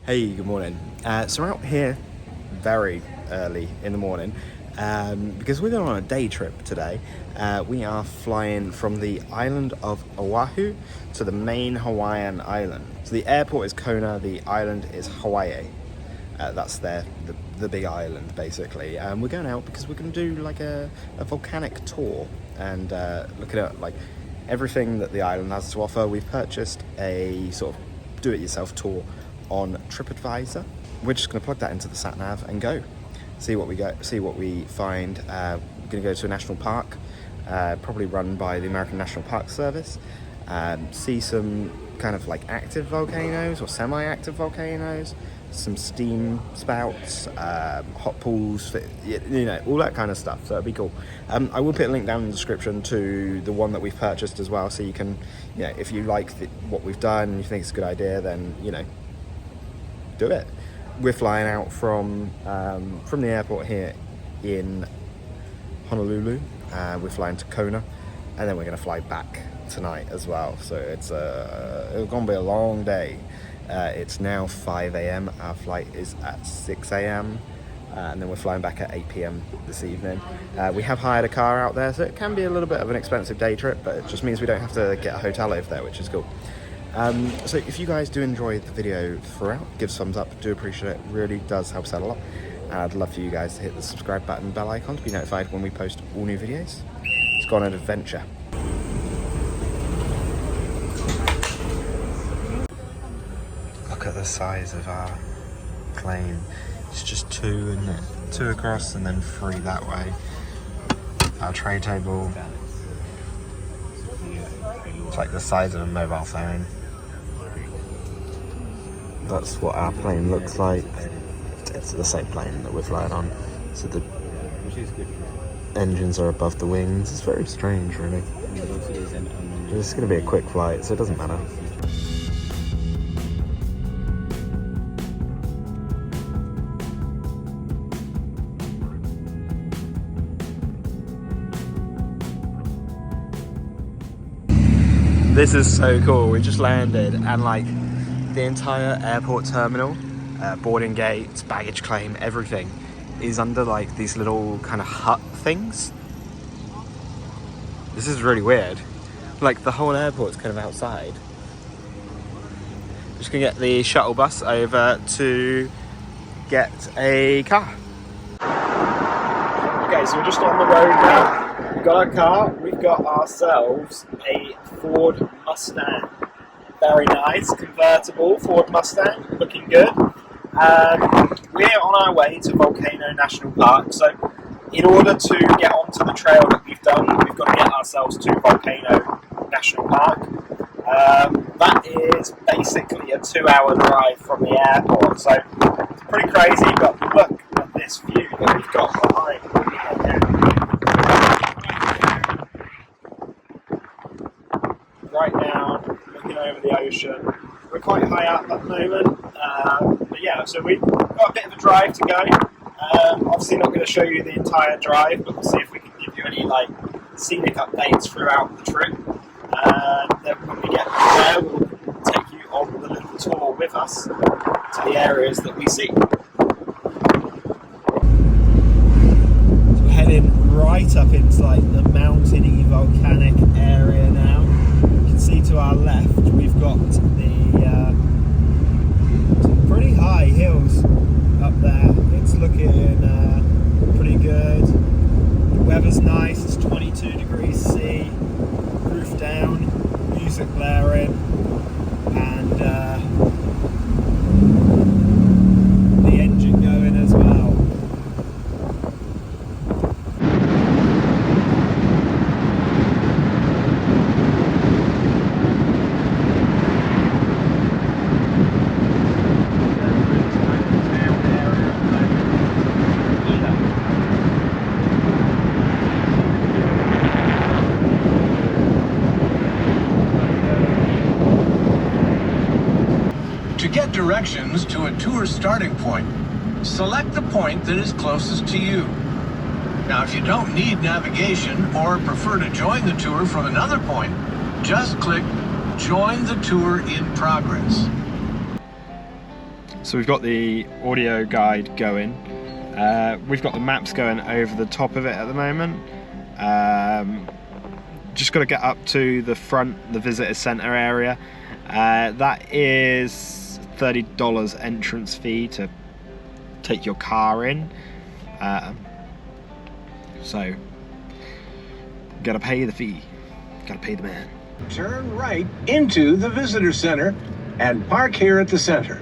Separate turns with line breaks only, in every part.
Hey, good morning. So we're out here very early in the morning because we're going on a day trip today. We are flying from the island of Oahu to the main Hawaiian island. So the airport is Kona, the island is Hawaii. That's the big island basically. We're going out because we're going to do like a volcanic tour and look at like everything that the island has to offer. We've purchased a sort of do-it-yourself tour on TripAdvisor. We're just going to plug that into the sat nav and go see what we find. We're going to go to a national park, probably run by the American National Park Service. See some kind of like active volcanoes or semi-active volcanoes, some steam spouts, hot pools, you know, all that kind of stuff. So it'd be cool. I will put a link down in the description to the one that we've purchased as well, so you can, you know, if you like what we've done and you think it's a good idea, then you know, do it. We're flying out from the airport here in Honolulu. We're flying to Kona, and then we're going to fly back tonight as well. So it's going to be a long day. It's now 5 a.m. Our flight is at 6 a.m. And then we're flying back at 8 p.m. this evening. We have hired a car out there, so it can be a little bit of an expensive day trip, but it just means we don't have to get a hotel over there, which is cool. So if you guys do enjoy the video throughout, give us a thumbs up, do appreciate it, really does help us out a lot. And I'd love for you guys to hit the subscribe button and bell icon to be notified when we post all new videos. Let's go on an adventure. Look at the size of our plane. It's just two, isn't it? 2 across and then 3 that way. Our tray table, it's like the size of a mobile phone. That's what our plane looks like. It's the same plane that we're flying on. So the engines are above the wings. It's very strange, really. It's going to be a quick flight, so it doesn't matter. This is so cool. We just landed and like the entire airport terminal, boarding gates, baggage claim, everything is under like these little kind of hut things. This is really weird. Like the whole airport's kind of outside. Just gonna get the shuttle bus over to get a car. Okay, so we're just on the road now. We've got our car, we've got ourselves a Ford Mustang. Very nice, convertible Ford Mustang, looking good. We're on our way to Volcano National Park, so in order to get onto the trail that we've done, we've got to get ourselves to Volcano National Park. That is basically a 2-hour drive from the airport, so it's pretty crazy, but look at this view that we've got behind. Right now, looking over the ocean. We're quite high up at the moment, but yeah, so we've got a bit of a drive to go. Obviously not going to show you the entire drive, but we'll see if we can give you any like scenic updates throughout the trip. Then when we get there, we'll take you on the little tour with us to the areas that we see. So we're heading right up into like the mountainy volcanic area now. See to our left, we've got the pretty high hills up there. It's looking pretty good. The weather's nice. It's 22 degrees C, roof down, music blaring, and the engine going as well.
To get directions to a tour starting point, select the point that is closest to you. Now, if you don't need navigation or prefer to join the tour from another point, just click Join the Tour in Progress.
So we've got the audio guide going. We've got the maps going over the top of it at the moment. Just got to get up to the front, the visitor center area. That is $30 entrance fee to take your car in. So, gotta pay the fee. Gotta pay the man.
Turn right into the visitor center and park here at the center.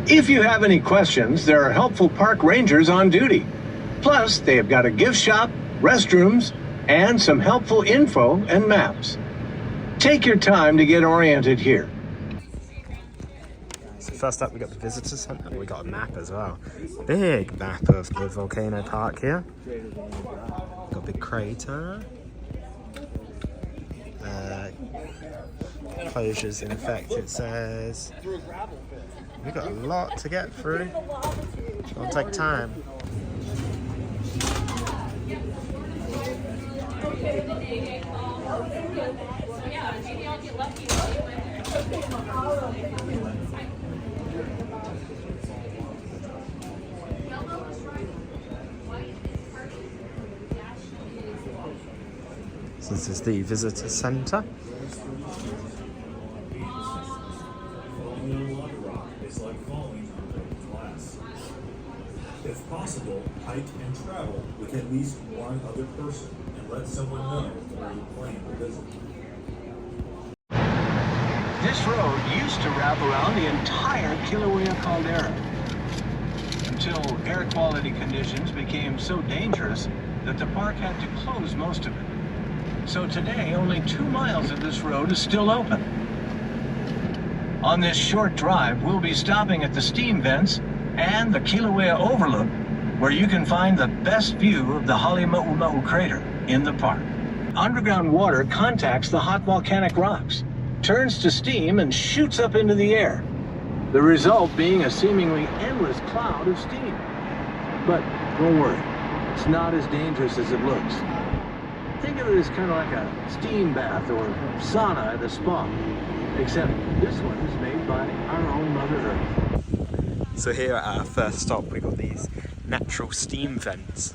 If you have any questions, there are helpful park rangers on duty. Plus, they have got a gift shop, restrooms, and some helpful info and maps. Take your time to get oriented here.
So first up, we got the visitor center. We got a map as well. Big map of the Volcano Park here. Got a big crater. Closures in effect, it says. We've got a lot to get through. It'll take time. So this is the visitor center.
If possible, hike and travel with at least one other person and let someone know where you plan to visit.
This road used to wrap around the entire Kilauea caldera until air quality conditions became so dangerous that the park had to close most of it. So today, only 2 miles of this road is still open. On this short drive, we'll be stopping at the steam vents and the Kilauea Overlook, where you can find the best view of the Halemaumau crater in the park. Underground water contacts the hot volcanic rocks, turns to steam, and shoots up into the air. The result being a seemingly endless cloud of steam. But don't worry, it's not as dangerous as it looks. Think of it as kind of like a steam bath or sauna at a spa, except this one is made by our own Mother Earth.
So here at our first stop, we got these natural steam vents,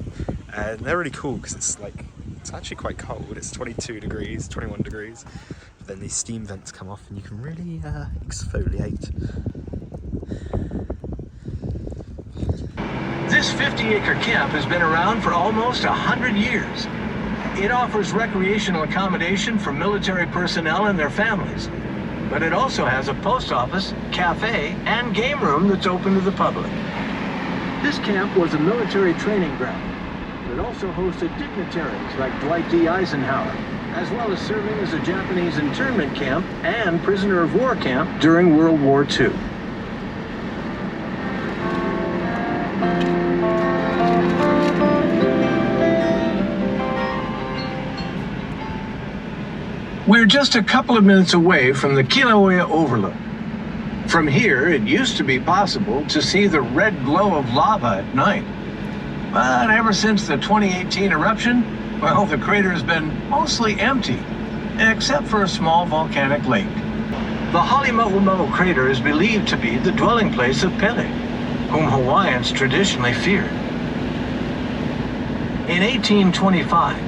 and they're really cool because it's actually quite cold. It's 22 degrees, 21 degrees. But then these steam vents come off, and you can really exfoliate.
This 50-acre camp has been around for almost 100 years. It offers recreational accommodation for military personnel and their families. But it also has a post office, cafe, and game room that's open to the public. This camp was a military training ground. It also hosted dignitaries like Dwight D. Eisenhower, as well as serving as a Japanese internment camp and prisoner of war camp during World War II. We're just a couple of minutes away from the Kilauea Overlook. From here, it used to be possible to see the red glow of lava at night. But ever since the 2018 eruption, well, the crater has been mostly empty, except for a small volcanic lake. The Halemaumau crater is believed to be the dwelling place of Pele, whom Hawaiians traditionally feared. In 1825,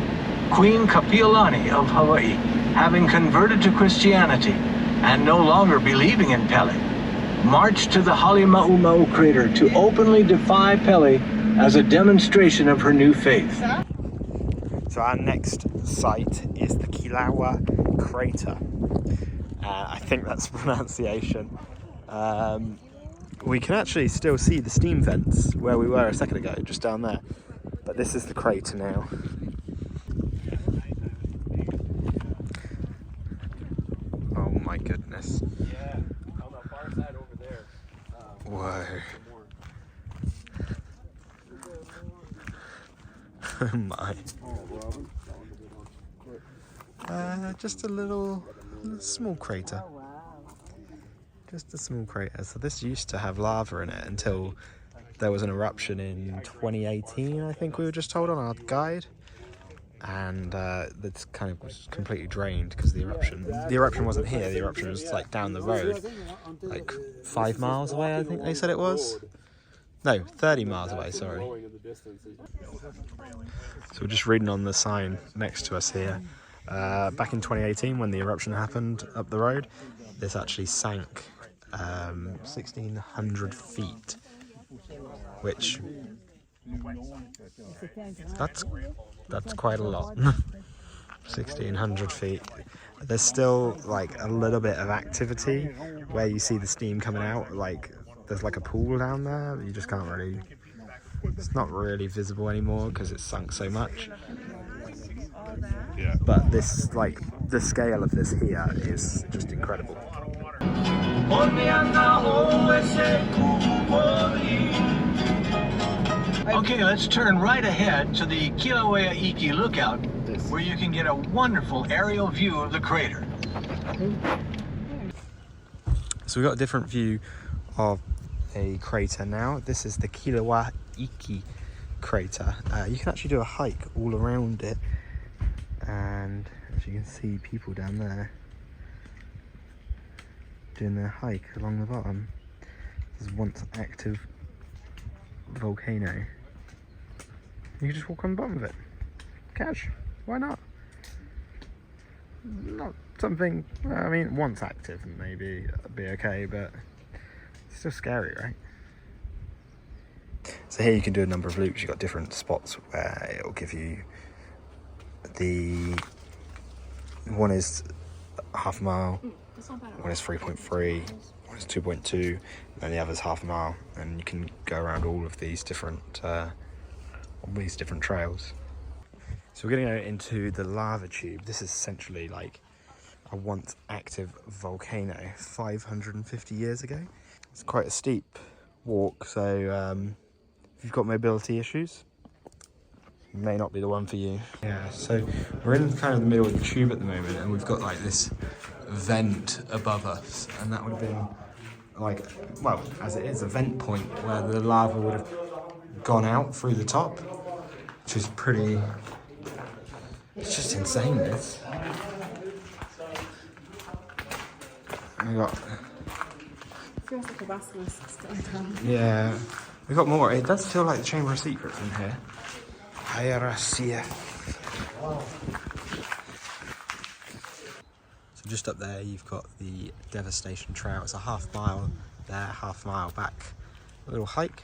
Queen Kapiolani of Hawaii, having converted to Christianity and no longer believing in Pele, marched to the Halemaumau crater to openly defy Pele as a demonstration of her new faith.
So our next site is the Kilauea crater. I think that's the pronunciation. We can actually still see the steam vents where we were a second ago, just down there. But this is the crater now. Oh my goodness.
Yeah, on the far side over there.
Whoa. Oh my. Just a little small crater. Just a small crater. So this used to have lava in it until there was an eruption in 2018, I think we were just told on our guide. and that's kind of was completely drained because of the eruption. The eruption wasn't here, the eruption was like down the road, like 5 miles away, I think they said it was. No, 30 miles away, sorry. So we're just reading on the sign next to us here. Back in 2018, when the eruption happened up the road, this actually sank 1,600 feet, which that's quite a lot. 1,600 feet. There's still like a little bit of activity where you see the steam coming out. Like there's like a pool down there, but you just can't really. It's not really visible anymore because it's sunk so much.
Yeah.
But this, like, the scale of this here is just incredible.
Okay, let's turn right ahead to the Kilauea Iki lookout, where you can get a wonderful aerial view of the crater.
So we've got a different view of a crater now. This is the Kilauea Iki crater. You can actually do a hike all around it, and as you can see, people down there doing their hike along the bottom. This is once active volcano. You can just walk on the bottom of it. Cash, why not? Not something, I mean, once active maybe it'd be okay, but it's still scary, right? So here you can do a number of loops. You've got different spots where it'll give you the one is half a mile, one is 3.3, one is 2.2, and then the other's half a mile, and you can go around all of these different trails. So we're going to go into the lava tube. This is essentially like a once active volcano 550 years ago. It's quite a steep walk, so if you've got mobility issues, it may not be the one for you. Yeah, so we're in kind of the middle of the tube at the moment, and we've got like this vent above us, and that would have been like, well, as it is, a vent point where the lava would have gone out through the top, which is pretty, it's just insane, this. We got,
feels like a basilisk going down.
yeah, we got more. It does feel like the Chamber of Secrets in here. So just up there you've got the Devastation Trail. It's a half mile there, half mile back, a little hike,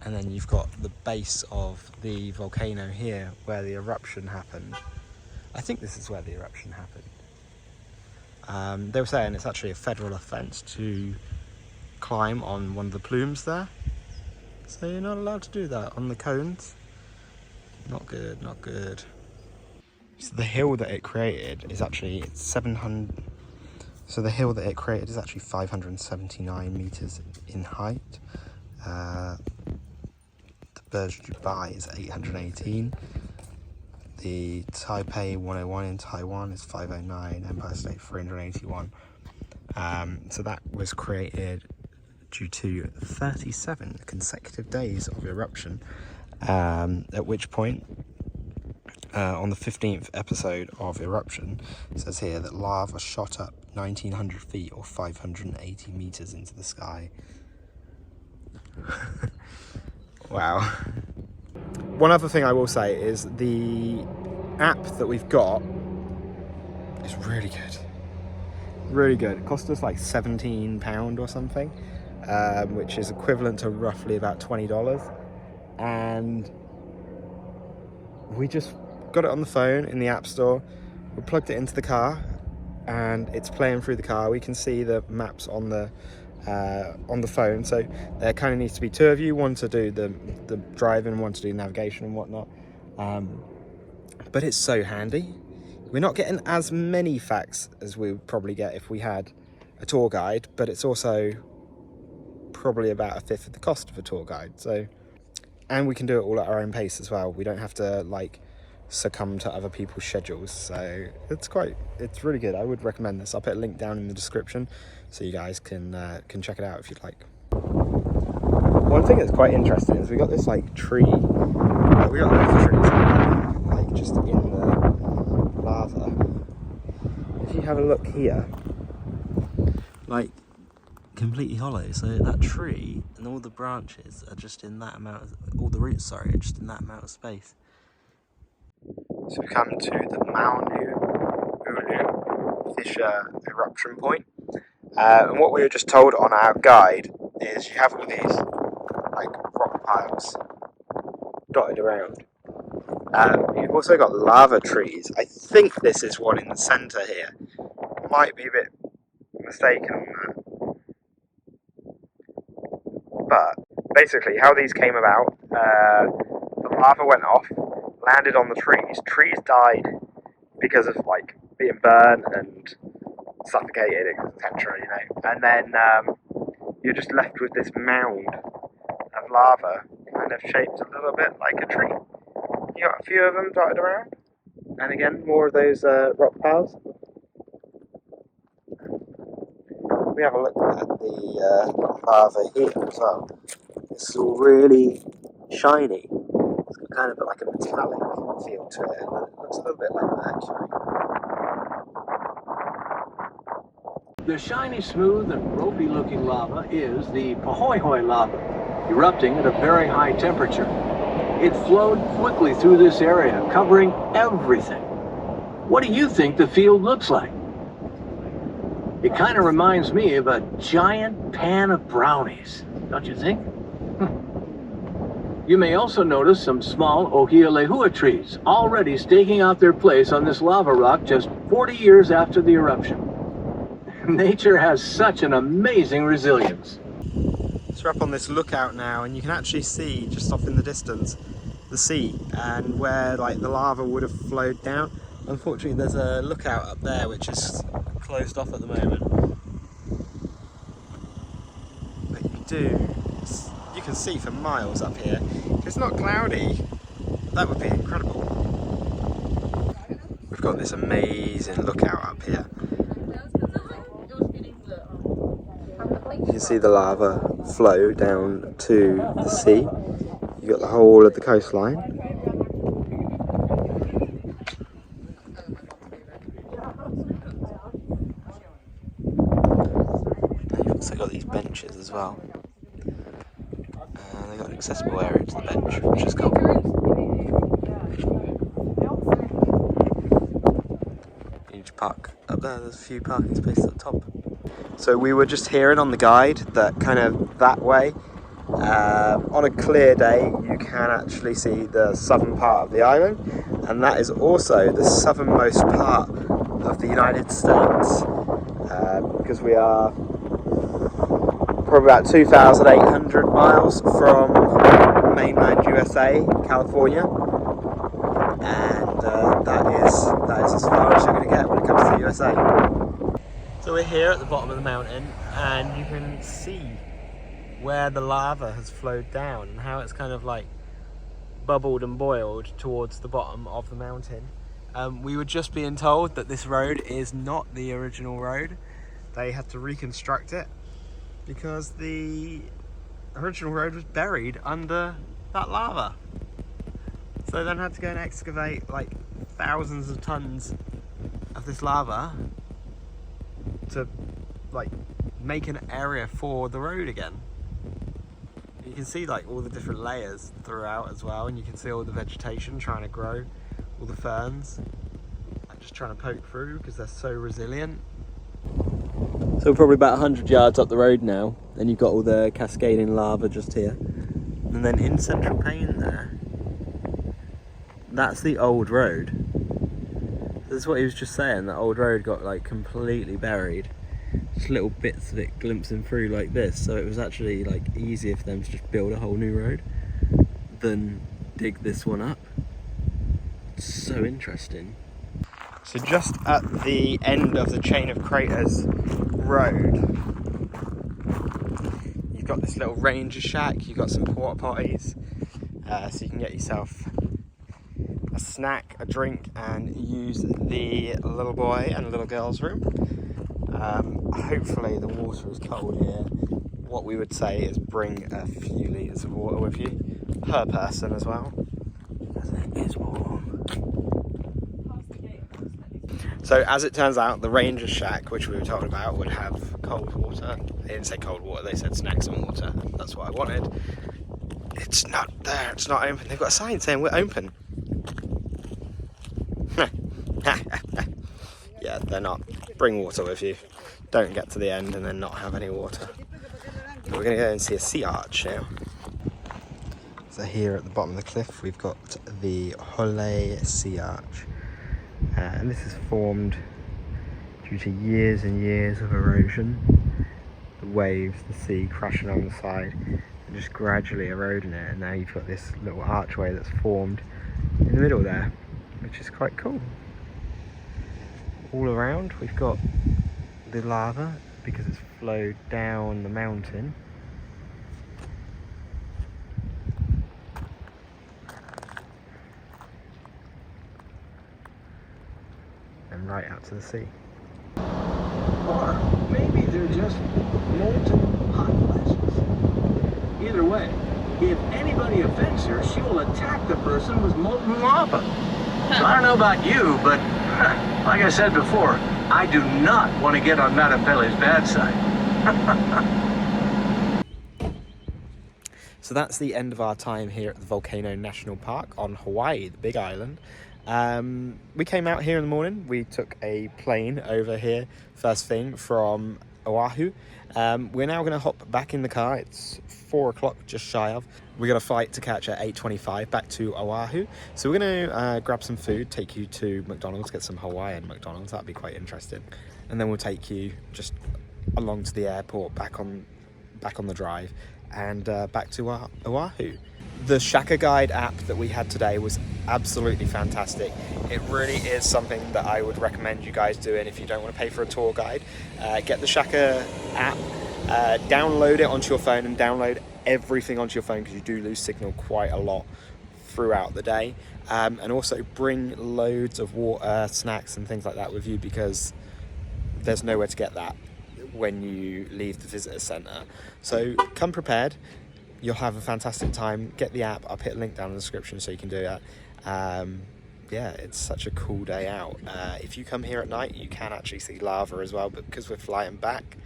and then you've got the base of the volcano here where the eruption happened. I think this is where the eruption happened. They were saying it's actually a federal offence to climb on one of the plumes there, so you're not allowed to do that on the cones. Not good, not good. So the hill that it created is actually 700. So the hill that it created is actually 579 meters in height. The Burj Dubai is 818. The Taipei 101 in Taiwan is 509. Empire State 381. So that was created due to 37 consecutive days of eruption. At which point, on the 15th episode of Eruption, it says here that lava shot up 1,900 feet or 580 meters into the sky. Wow. One other thing I will say is the app that we've got is really good. Really good. It cost us like £17 or something, which is equivalent to roughly about $20. And we just got it on the phone in the App Store. We plugged it into the car, and it's playing through the car. We can see the maps on the phone. So there kind of needs to be two of you, one to do the driving, one to do navigation and whatnot. But it's so handy. We're not getting as many facts as we would probably get if we had a tour guide, but it's also probably about a fifth of the cost of a tour guide. So. And we can do it all at our own pace as well. We don't have to like succumb to other people's schedules. So it's really good. I would recommend this. I'll put a link down in the description so you guys can check it out if you'd like. one thing that's quite interesting is we got this like tree. We got loads of trees like just in the lava. If you have a look here, like completely hollow. So that tree and all the branches are just in that amount of, all the roots, sorry, are just in that amount of space. So we come to the Maunu fissure eruption point. And what we were just told on our guide is you have all these like rock piles dotted around. You've also got lava trees. I think this is one in the centre here. Might be a bit mistaken on that. But basically how these came about, the lava went off, landed on the trees. Trees died because of like being burned and suffocated, etc. You know, and then you're just left with this mound of lava, kind of shaped a little bit like a tree. You got a few of them dotted around, and again more of those rock piles. We have a look at the lava here as well. It's all really shiny. It's got kind of like a metallic feel to it. It looks a little bit like mercury.
The shiny, smooth, and ropey-looking lava is the Pahoehoe lava, erupting at a very high temperature. It flowed quickly through this area, covering everything. What do you think the field looks like? It kind of reminds me of a giant pan of brownies, don't you think? You may also notice some small Ohialehua trees already staking out their place on this lava rock just 40 years after the eruption. Nature has such an amazing resilience.
So we're up on this lookout now, and you can actually see just off in the distance the sea and where like the lava would have flowed down. Unfortunately there's a lookout up there which is closed off at the moment. But you can see for miles up here. If it's not cloudy, that would be incredible. We've got this amazing lookout up here. You can see the lava flow down to the sea. You've got the whole of the coastline. You've also got these benches as well. And they've got an accessible area to the bench, which is cool. You need to park up there, there's a few parking spaces at the top. So we were just hearing on the guide that kind of that way, on a clear day, you can actually see the southern part of the island, and that is also the southernmost part of the United States, because we are probably about 2,800 miles from mainland USA, California, and that is as far as you're going to get when it comes to the USA. So we're here at the bottom of the mountain, and you can see where the lava has flowed down and how it's kind of like bubbled and boiled towards the bottom of the mountain. We were just being told that this road is not the original road. They had to reconstruct it because the original road was buried under that lava. So they then had to go and excavate like thousands of tons of this lava to like make an area for the road again. You can see like all the different layers throughout as well, and you can see all the vegetation trying to grow, all the ferns like just trying to poke through because they're so resilient. So we're probably about 100 yards up the road now, and you've got all the cascading lava just here, and then in Central Pane there, that's the old road. This is what he was just saying, that old road got like completely buried, just little bits of it glimpsing through like this, so it was actually like easier for them to just build a whole new road than dig this one up. It's so interesting. So just at the end of the chain of craters road, you've got this little ranger shack, you've got some porta potties, so you can get yourself a snack, a drink, and use the little boy and little girl's room. Hopefully the water is cold here what we would say is bring a few litres of water with you per person as well, as it is warm. So as it turns out, the Ranger Shack, which we were talking about, would have cold water. They didn't say cold water, they said snacks and water. That's what I wanted. It's not there, it's not open. They've got a sign saying we're open. Yeah, they're not. Bring water with you. Don't get to the end and then not have any water. We're going to go and see a sea arch now. So here at the bottom of the cliff we've got the Hole Sea Arch. And this is formed due to years and years of erosion. The waves, the sea crashing on the side and just gradually eroding it. And now you've got this little archway that's formed in the middle there, which is quite cool. All around we've got the lava because it's flowed down the mountain. And right out to the sea.
Or maybe they're just molten hot flashes. Either way, if anybody offends her, she will attack the person with molten lava. So I don't know about you, but like I said before, I do not want to get on Madame Pele's bad side.
So that's the end of our time here at the Volcano National Park on Hawaii, the Big Island. We came out here in the morning. We took a plane over here first thing from Oahu. We're now going to hop back in the car. It's 4 o'clock, just shy of. We got a flight to catch at 8:25 back to Oahu. So we're going to grab some food, take you to McDonald's, get some Hawaiian McDonald's. That'd be quite interesting. And then we'll take you just along to the airport, back on the drive, and back to Oahu. The Shaka Guide app that we had today was absolutely fantastic. It really is something that I would recommend you guys doing if you don't want to pay for a tour guide. Get the Shaka app, download it onto your phone, and download everything onto your phone because you do lose signal quite a lot throughout the day. And also bring loads of water, snacks and things like that with you because there's nowhere to get that when you leave the visitor centre. So come prepared. You'll have a fantastic time. Get the app. I'll put a link down in the description so you can do that. Yeah, it's such a cool day out. If you come here at night, you can actually see lava as well, but because we're flying back,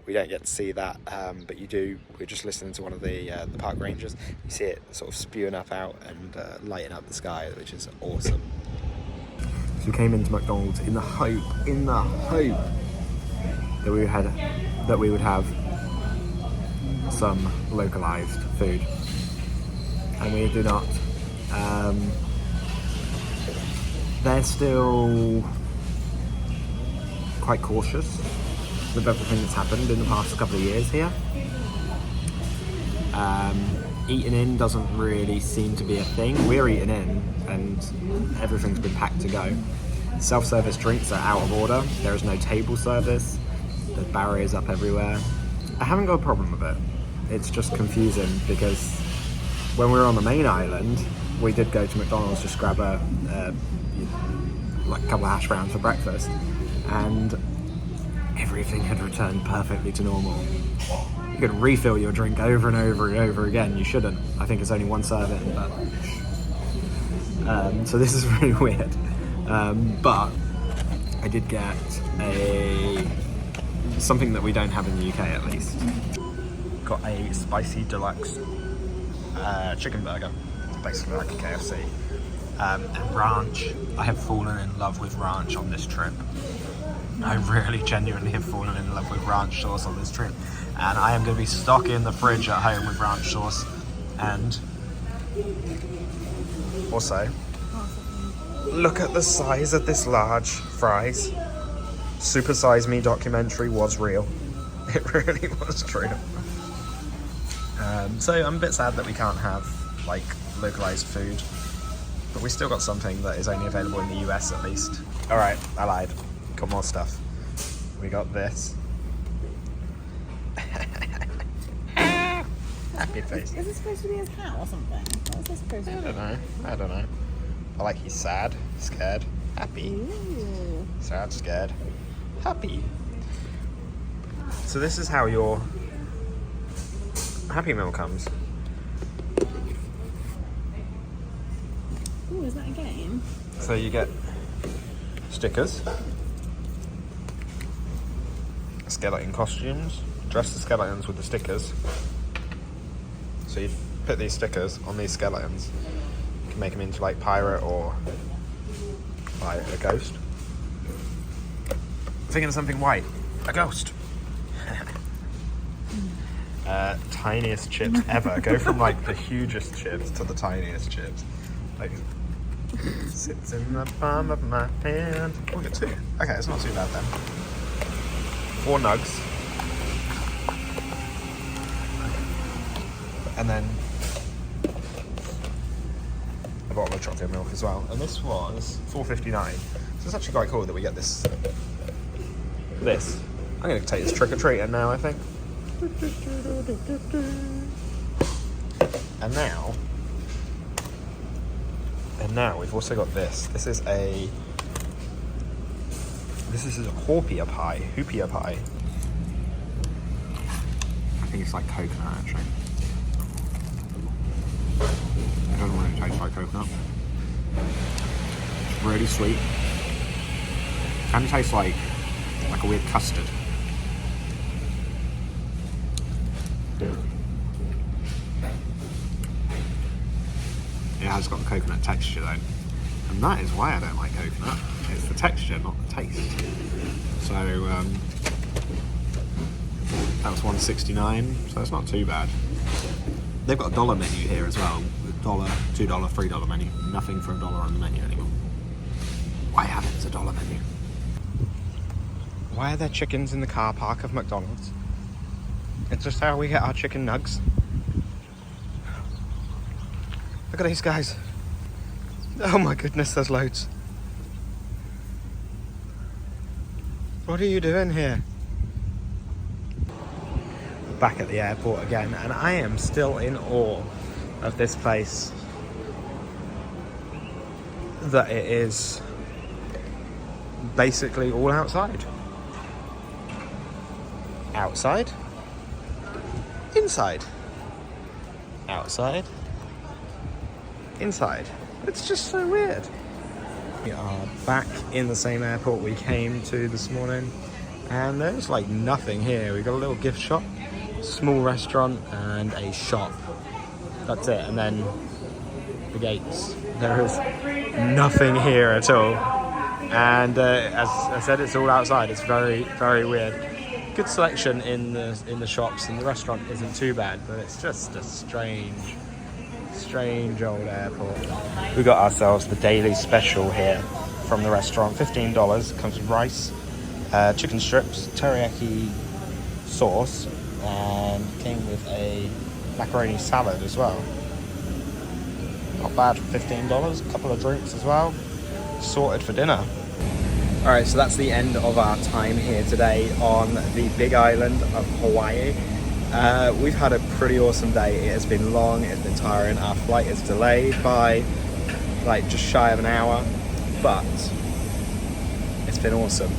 we don't get to see that. But you do. We're just listening to one of the park rangers. You see it sort of spewing up out and lighting up the sky, which is awesome. So we came into McDonald's in the hope that we would have some localized food, and we do not. They're still quite cautious with everything that's happened in the past couple of years here. Eating in doesn't really seem to be a thing. We're eating in and everything's been packed to go. Self-service drinks are out of order. There is no table service. There's barriers up everywhere. I haven't got a problem with it. It's just confusing because when we were on the main island, we did go to McDonald's, just grab a couple of hash browns for breakfast, and everything had returned perfectly to normal. You could refill your drink over and over and over again. You shouldn't. I think it's only one serving, but so this is really weird. But I did get something that we don't have in the UK at least. Got a spicy deluxe chicken burger, basically like a KFC, and ranch. I have fallen in love with ranch on this trip. I really genuinely have fallen in love with ranch sauce on this trip, and I am going to be stocking the fridge at home with ranch sauce. And also, look at the size of this large fries. Super Size Me documentary was real. It really was true. So I'm a bit sad that we can't have like localized food, but we still got something that is only available in the US at least. All right, I lied. Got more stuff. We got this. Happy face.
Is this supposed to be his hat or something? What is this supposed to be?
I don't know. I like he's sad, scared, happy.
Ooh.
Sad, scared, happy. So this is how your Happy Meal comes.
Oh, is that a game?
So you get stickers, skeleton costumes, dress the skeletons with the stickers. So you put these stickers on these skeletons. You can make them into like pirate or like a ghost. Thinking of something white. A ghost. Tiniest chips ever. Go from like the hugest chips to the tiniest chips. Like, sits in the palm of my hand. Oh, we got 2. Okay, it's not too bad then. 4 nugs. And then a bottle of chocolate milk as well. And this was $4.59. So it's actually quite cool that we get this. I'm going to take this trick-or-treating now, I think. And now we've also got this. This is a hoopia pie. I think it's like coconut, actually. I don't know what it tastes like coconut. It's really sweet. Kind of tastes like a weird custard. It has got the coconut texture though. And that is why I don't like coconut. It's the texture, not the taste. So, that was $1.69, so it's not too bad. They've got a $1 menu here as well. $1, $2, $3 menu. Nothing for $1 on the menu anymore. Why haven't it a $1 menu? Why are there chickens in the car park of McDonald's? It's just how we get our chicken nugs. Look at these guys. Oh my goodness, there's loads. What are you doing here? Back at the airport again, and I am still in awe of this place. That it is basically all outside. Outside. Inside. Outside. Inside. It's just so weird. We are back in the same airport we came to this morning, and there's like nothing here. We've got a little gift shop, small restaurant, and a shop. That's it. And then the gates. There is nothing here at all. And as I said, it's all outside. It's very, very weird. Good selection in the shops, and the restaurant isn't too bad, but it's just a strange old airport. We got ourselves the daily special here from the restaurant. $15. Comes with rice, chicken strips, teriyaki sauce, and came with a macaroni salad as well. Not bad for $15. A couple of drinks as well. Sorted for dinner. Alright, so that's the end of our time here today on the Big Island of Hawaii. We've had a pretty awesome day. It has been long, it's been tiring. Our flight is delayed by like just shy of an hour, but it's been awesome.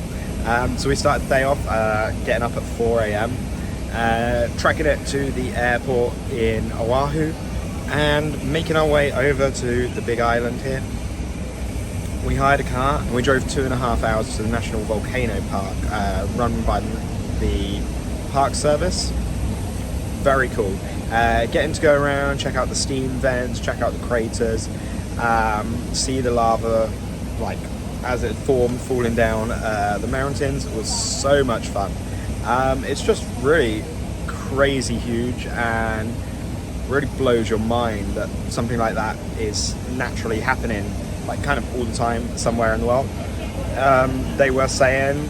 So we started the day off getting up at 4 a.m, tracking it to the airport in Oahu, and making our way over to the Big Island here. We hired a car and we drove 2.5 hours to the National Volcano Park, run by the Park Service. Very cool. Getting to go around, check out the steam vents, check out the craters, see the lava like as it formed, falling down the mountains. It was so much fun. It's just really crazy huge, and really blows your mind that something like that is naturally happening, like kind of all the time somewhere in the world. They were saying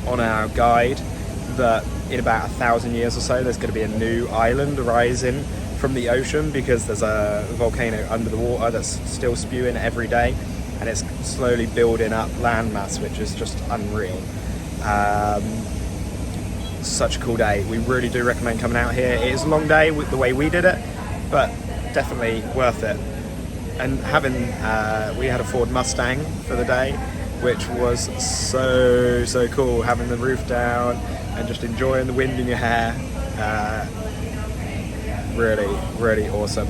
on our guide that in about 1,000 years or so there's going to be a new island arising from the ocean, because there's a volcano under the water that's still spewing every day, and it's slowly building up landmass, which is just unreal. Such a cool day. We really do recommend coming out here. It is a long day with the way we did it, but definitely worth it. And having we had a Ford Mustang for the day, which was so cool, having the roof down and just enjoying the wind in your hair. really awesome.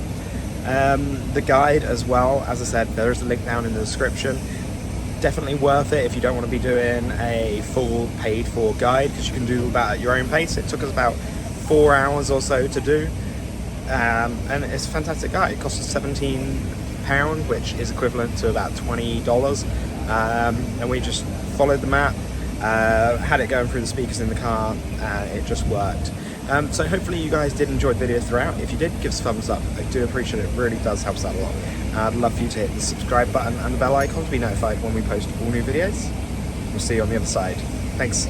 The guide as well, as I said, there's a link down in the description. Definitely worth it if you don't want to be doing a full paid for guide, because you can do that at your own pace. It took us about 4 hours or so to do, and it's a fantastic guide. It cost us £17, which is equivalent to about $20, and we just followed the map, had it going through the speakers in the car, and it just worked. So hopefully you guys did enjoy the video throughout. If you did, give us a thumbs up. I do appreciate it. It really does help us out a lot. I'd love for you to hit the subscribe button and the bell icon to be notified when we post all new videos. We'll see you on the other side. Thanks.